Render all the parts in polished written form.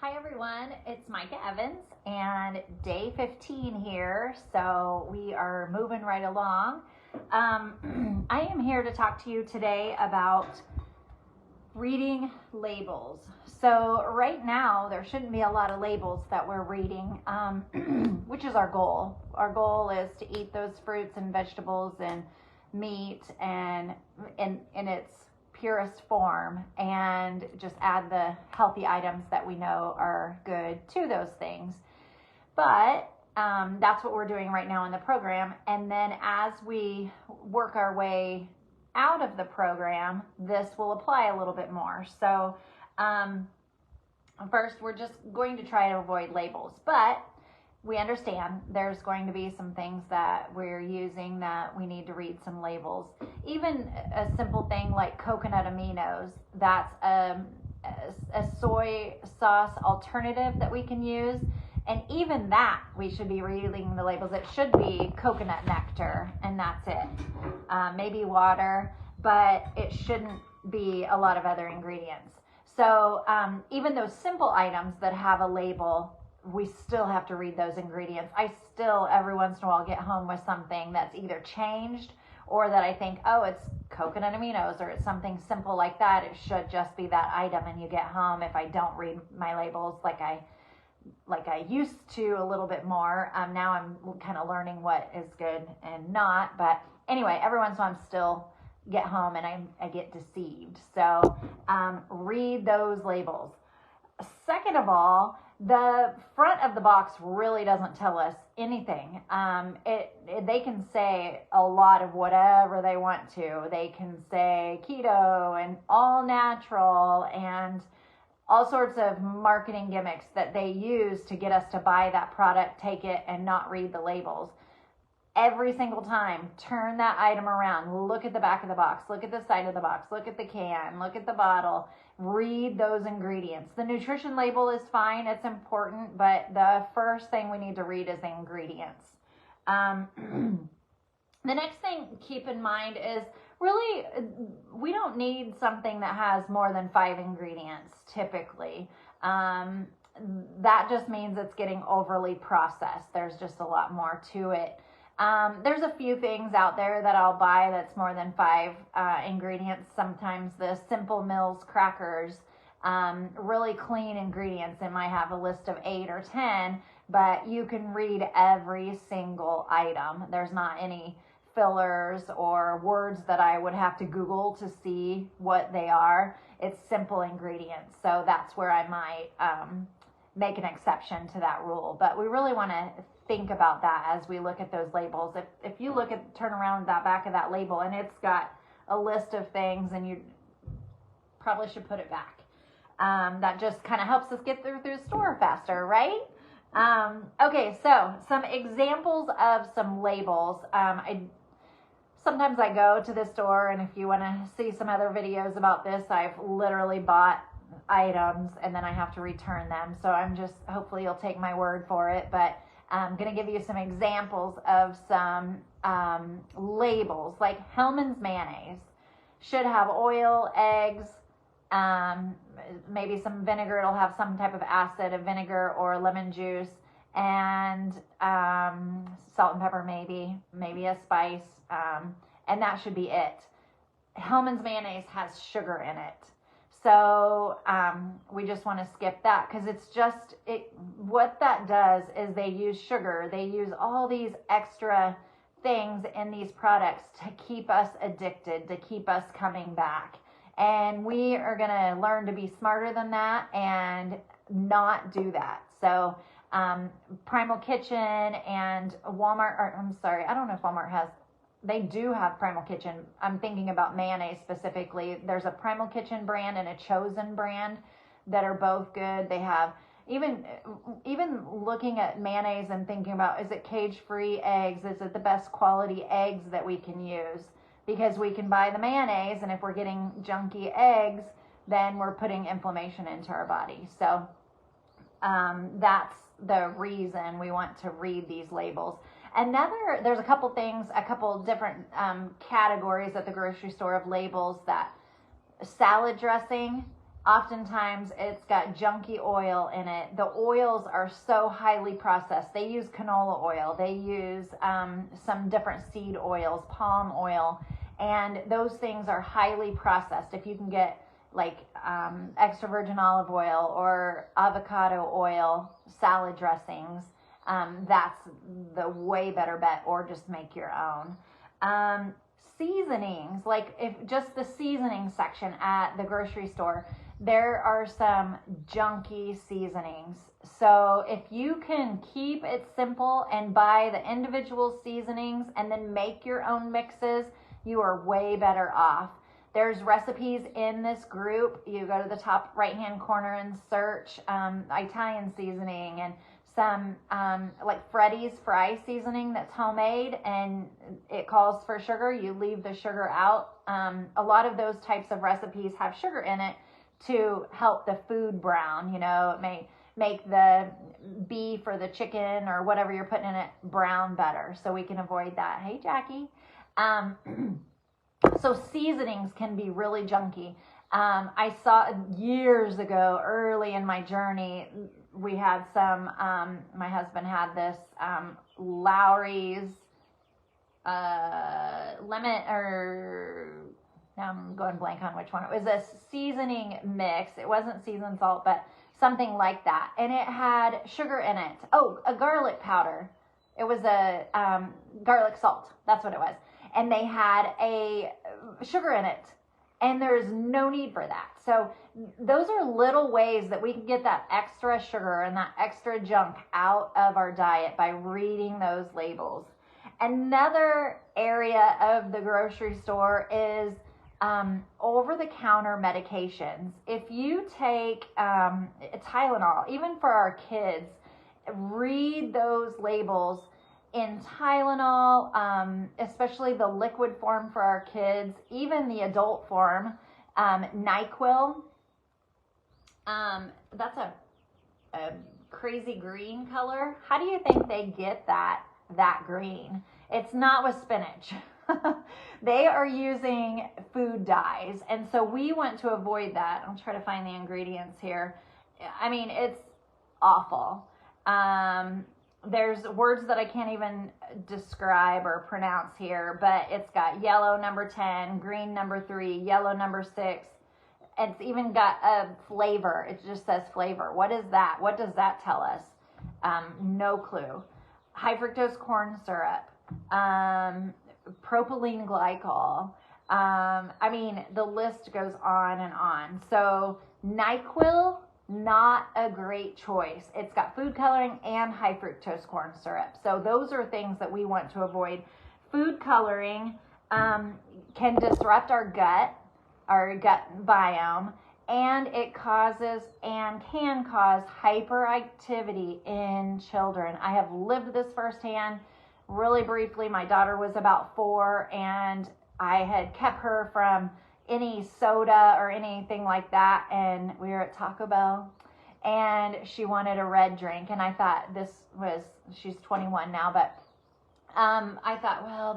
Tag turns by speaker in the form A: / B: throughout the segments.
A: Hi everyone, it's Micca Evans and day 15 here, so we are moving right along. I am here to talk to you today about reading labels. So right now there shouldn't be a lot of labels that we're reading, which is our goal. Our goal is to eat those fruits and vegetables and meat and in its purest form, and just add the healthy items that we know are good to those things. But that's what we're doing right now in the program. And then as we work our way out of the program, this will apply a little bit more. So first, we're just going to try to avoid labels, but we understand there's going to be some things that we're using that we need to read some labels. Even a simple thing like coconut aminos, that's a soy sauce alternative that we can use. And even that, we should be reading the labels. It should be coconut nectar, and that's it. Maybe water, but it shouldn't be a lot of other ingredients. So even those simple items that have a label, we still have to read those ingredients. I still, every once in a while, get home with something that's either changed or that I think, oh, it's coconut aminos, or it's something simple like that. It should just be that item, and you get home, if I don't read my labels like I used to a little bit more. Now I'm kind of learning what is good and not. But anyway, every once in a while, I'm still get home and I get deceived. So read those labels. Second of all, the front of the box really doesn't tell us anything. They can say a lot of whatever they want to. They can say keto and all natural and all sorts of marketing gimmicks that they use to get us to buy that product, take it, and not read the labels. Every single time, turn that item around, look at the back of the box, look at the side of the box, look at the can, look at the bottle, read those ingredients. The nutrition label is fine, it's important, but the first thing we need to read is the ingredients. The next thing keep in mind is really, we don't need something that has more than 5 ingredients typically. That just means it's getting overly processed. There's just a lot more to it. There's a few things out there that I'll buy that's more than 5 ingredients. Sometimes the Simple Mills crackers, really clean ingredients, it might have a list of 8 or 10, but you can read every single item. There's not any fillers or words that I would have to Google to see what they are. It's simple ingredients. So that's where I might make an exception to that rule. But we really want to think about that as we look at those labels. If you turn around that back of that label and it's got a list of things, and you probably should put it back. That just kind of helps us get through the store faster, right? Okay, so some examples of some labels. Sometimes I go to the store, and if you want to see some other videos about this, I've literally bought items and then I have to return them. So hopefully you'll take my word for it, but I'm going to give you some examples of some labels. Like Hellmann's mayonnaise should have oil, eggs, maybe some vinegar. It'll have some type of acid of vinegar or lemon juice, and salt and pepper, maybe a spice, and that should be it. Hellmann's mayonnaise has sugar in it. So we just want to skip that, because what that does is they use sugar. They use all these extra things in these products to keep us addicted, to keep us coming back. And we are going to learn to be smarter than that and not do that. So Primal Kitchen and Walmart, I don't know if Walmart has, they do have Primal Kitchen. I'm thinking about mayonnaise specifically. There's a Primal Kitchen brand and a Chosen brand that are both good. They have, even looking at mayonnaise and thinking about, is it cage-free eggs? Is it the best quality eggs that we can use? Because we can buy the mayonnaise, and if we're getting junky eggs, then we're putting inflammation into our body. So that's the reason we want to read these labels. There's a couple different categories at the grocery store of labels. That salad dressing Oftentimes it's got junky oil in it. The oils are so highly processed. They use canola oil. They use some different seed oils, palm oil, and those things are highly processed. If you can get like extra virgin olive oil or avocado oil, salad dressings, that's the way better bet, or just make your own. Seasonings, like if just the seasoning section at the grocery store, there are some junky seasonings. So if you can keep it simple and buy the individual seasonings and then make your own mixes, you are way better off. There's recipes in this group. You go to the top right-hand corner and search Italian seasoning and some like Freddy's fry seasoning that's homemade, and it calls for sugar. You leave the sugar out. A lot of those types of recipes have sugar in it to help the food brown. You know, it may make the beef or the chicken or whatever you're putting in it brown better, so we can avoid that. Hey, Jackie. So seasonings can be really junky. I saw years ago, early in my journey, we had some, my husband had this Lowry's lemon, or now I'm going blank on which one. It was a seasoning mix. It wasn't seasoned salt, but something like that. And it had sugar in it. Oh, a garlic powder. It was a garlic salt. That's what it was. And they had a sugar in it. And there's no need for that. So those are little ways that we can get that extra sugar and that extra junk out of our diet by reading those labels. Another area of the grocery store is over-the-counter medications. If you take Tylenol, even for our kids, read those labels. In Tylenol, especially the liquid form for our kids, even the adult form, NyQuil, that's a crazy green color. How do you think they get that green? It's not with spinach. They are using food dyes, and so we want to avoid that. I'll try to find the ingredients here. I mean, it's awful. There's words that I can't even describe or pronounce here, but it's got yellow number 10, green number 3, yellow number 6. It's even got a flavor. It just says flavor. What is that? What does that tell us? No clue. High fructose corn syrup, propylene glycol. I mean, the list goes on and on. So NyQuil, not a great choice. It's got food coloring and high fructose corn syrup. So those are things that we want to avoid. Food coloring can disrupt our gut biome, and it causes and can cause hyperactivity in children. I have lived this firsthand. Really briefly, my daughter was about 4, and I had kept her from any soda or anything like that, and we were at Taco Bell, and she wanted a red drink, and I thought she's 21 now, but I thought, well,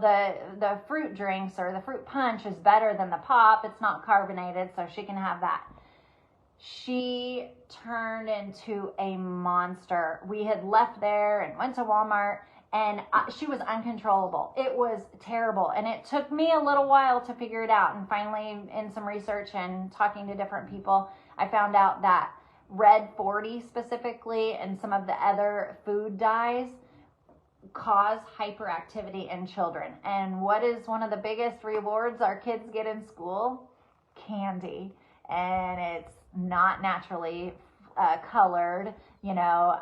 A: the fruit drinks or the fruit punch is better than the pop. It's not carbonated, so she can have that. She turned into a monster. We had left there and went to Walmart, and she was uncontrollable. It was terrible. And it took me a little while to figure it out. And finally, in some research and talking to different people, I found out that Red 40 specifically and some of the other food dyes cause hyperactivity in children. And what is one of the biggest rewards our kids get in school? Candy. And it's not naturally colored. You know,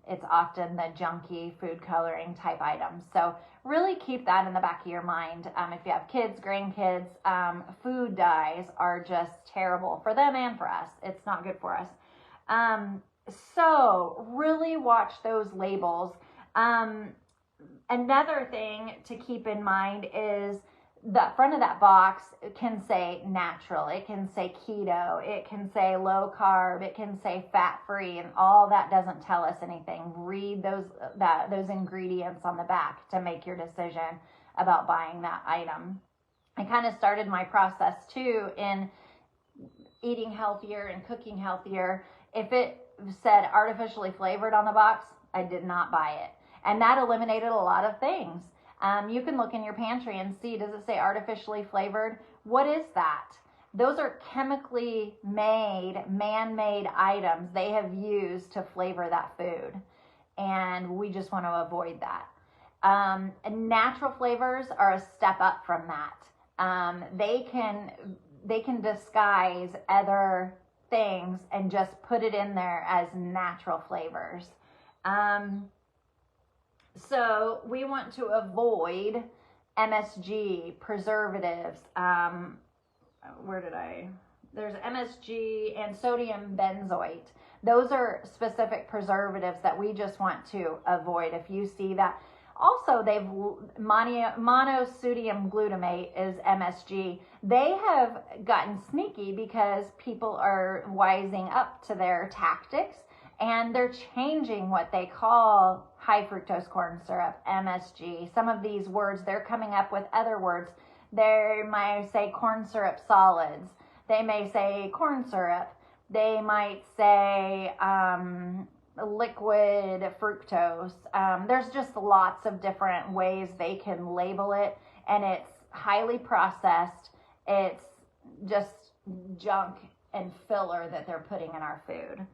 A: it's often the junky food coloring type items. So really keep that in the back of your mind. If you have kids, grandkids, food dyes are just terrible for them and for us. It's not good for us. So really watch those labels. Another thing to keep in mind is the front of that box can say natural, it can say keto, it can say low carb, it can say fat free, and all that doesn't tell us anything. Read those ingredients on the back to make your decision about buying that item. I kind of started my process too in eating healthier and cooking healthier, if it said artificially flavored on the box, I did not buy it. And that eliminated a lot of things. You can look in your pantry and see, does it say artificially flavored? What is that? Those are chemically made, man-made items they have used to flavor that food. And we just want to avoid that. Natural flavors are a step up from that. They can disguise other things and just put it in there as natural flavors. So we want to avoid MSG, preservatives. There's MSG and sodium benzoate. Those are specific preservatives that we just want to avoid. If you see that. Also, monosodium glutamate is MSG. They have gotten sneaky because people are wising up to their tactics, and they're changing what they call high fructose corn syrup, MSG. Some of these words, they're coming up with other words. They might say corn syrup solids. They may say corn syrup. They might say liquid fructose. There's just lots of different ways they can label it, and it's highly processed. It's just junk and filler that they're putting in our food.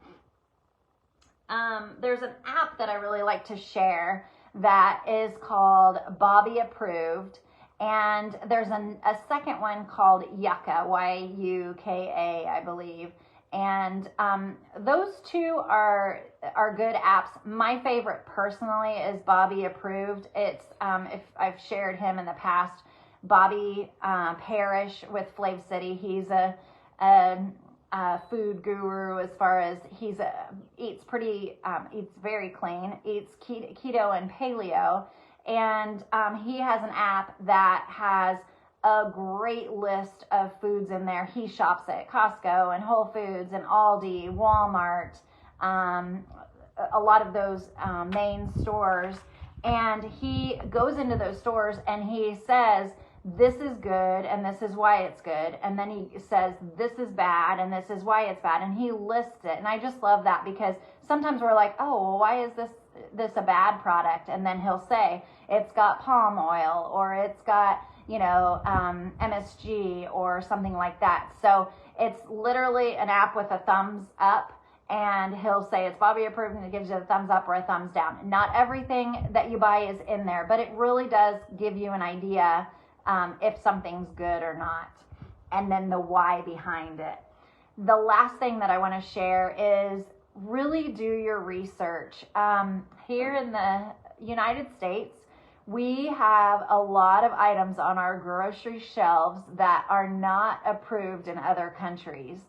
A: There's an app that I really like to share that is called Bobby Approved, and there's a second one called Yucca, Y-U-K-A, I believe. And those two are good apps. My favorite personally is Bobby Approved. It's if I've shared him in the past, Bobby Parrish with Flav City. He's a food guru as far as eats very clean, eats keto and paleo, and he has an app that has a great list of foods in there. He shops at Costco and Whole Foods and Aldi, Walmart, a lot of those main stores, and he goes into those stores and he says, this is good and this is why it's good, and then he says this is bad and this is why it's bad, and he lists it. And I just love that, because sometimes we're like, oh, well, why is this a bad product? And then he'll say it's got palm oil, or it's got MSG or something like that. So it's literally an app with a thumbs up, and he'll say it's Bobby Approved, and it gives you a thumbs up or a thumbs down. Not everything that you buy is in there, but it really does give you an idea if something's good or not, and then the why behind it. The last thing that I want to share is really do your research. Here in the United States, we have a lot of items on our grocery shelves that are not approved in other countries.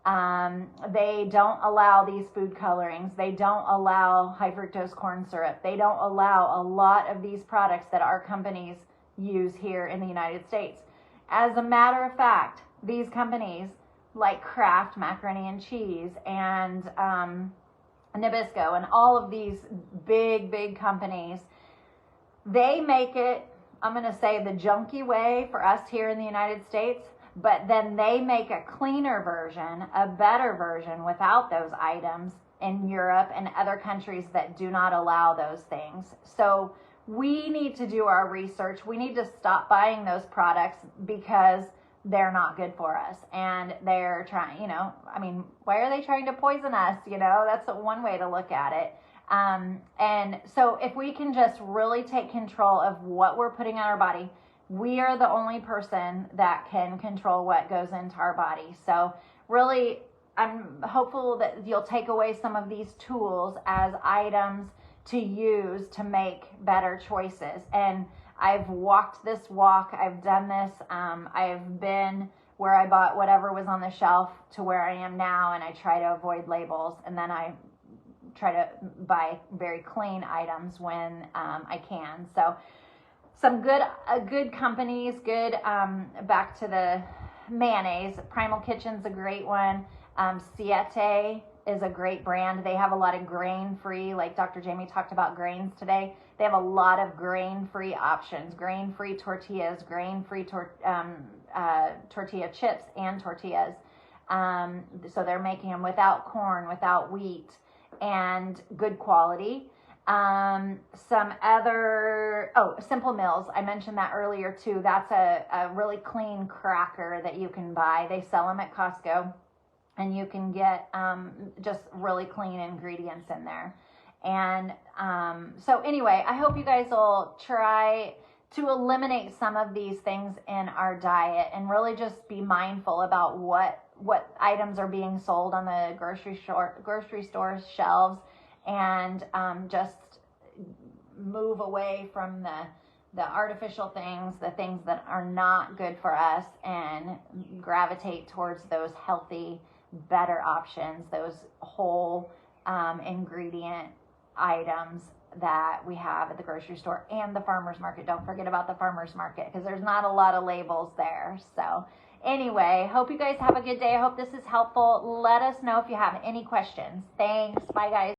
A: They don't allow these food colorings. They don't allow high fructose corn syrup. They don't allow a lot of these products that our companies use here in the United States. As a matter of fact, these companies like Kraft macaroni and cheese and Nabisco and all of these big companies, they make it, I'm going to say, the junky way for us here in the United States, but then they make a cleaner version, a better version without those items in Europe and other countries that do not allow those things. So we need to do our research. We need to stop buying those products because they're not good for us. And they're trying, why are they trying to poison us? That's one way to look at it. And so if we can just really take control of what we're putting on our body, we are the only person that can control what goes into our body. So really, I'm hopeful that you'll take away some of these tools as items to use to make better choices. And I've walked this walk. I've done this. I've been where I bought whatever was on the shelf to where I am now, and I try to avoid labels, and then I try to buy very clean items when I can. So some good companies, back to the mayonnaise. Primal Kitchen's a great one. Siete is a great brand. They have a lot of grain-free, like Dr. Jaime talked about grains today. They have a lot of grain-free options, grain-free tortillas, grain-free tortilla chips and tortillas. So they're making them without corn, without wheat, and good quality. Some other, Simple Mills. I mentioned that earlier too. That's a really clean cracker that you can buy. They sell them at Costco, and you can get just really clean ingredients in there. And so anyway, I hope you guys will try to eliminate some of these things in our diet and really just be mindful about what items are being sold on the grocery store shelves, and just move away from the artificial things, the things that are not good for us, and gravitate towards those healthy, better options, those whole ingredient items that we have at the grocery store and the farmer's market. Don't forget about the farmer's market, because there's not a lot of labels there. So anyway, hope you guys have a good day. I hope this is helpful. Let us know if you have any questions. Thanks. Bye, guys.